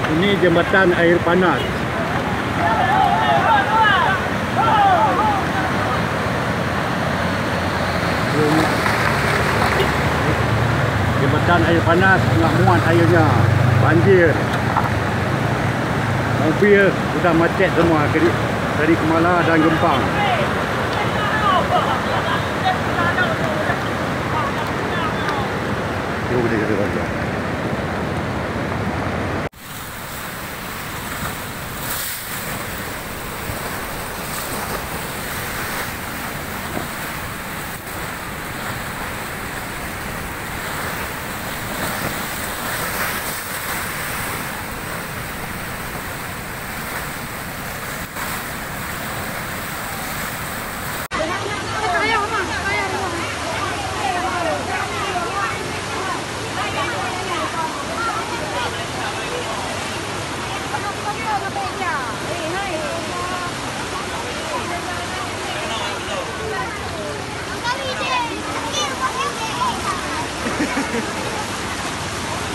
Ini jembatan air panas. Jembatan air panas nak muat airnya. Banjir. Mobil sudah macet semua dari Kemala dan Gempang. Jom kita ke.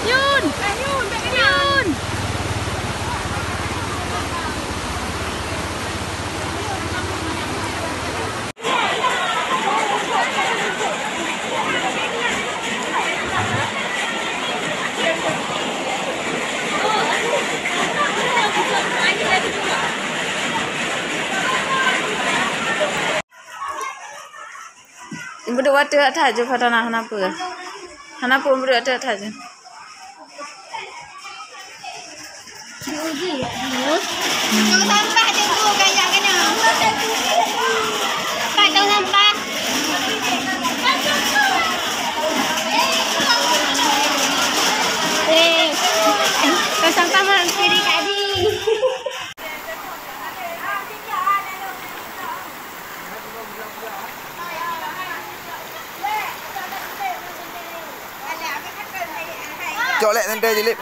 Yun! Yun! Berdua waktu atas je pada nak kenapa? Kenapa berdua atas je? Tong sampah je tu kayak kena. Kat tong sampah. Tong sampah mana kiri kat ni. Colek nanti je, Lip.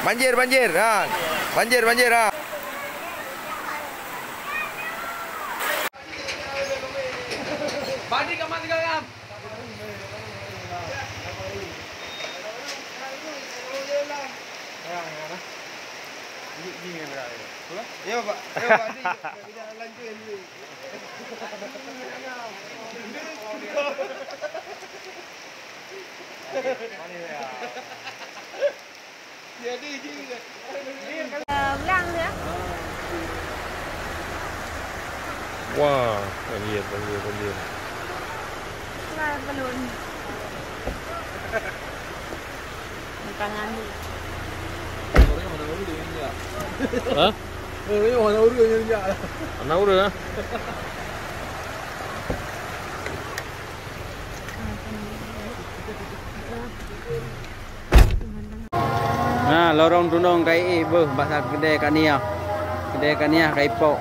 Banjir, banjir, ha. Banjir, banjir, ha. Badi kamat sekarang. Ya, Pak. Ya, Pak. Dia lanjut dulu. Jadi juga. Ulang dia. Wah, banjir, banjir, banjir. Lah belum. Tangan ni. Ha? Ini warna urut yang dia. Anak urut ah. Nah, lorong tunong kai beuh bahasa kedai kania. Kedai kania kai pok.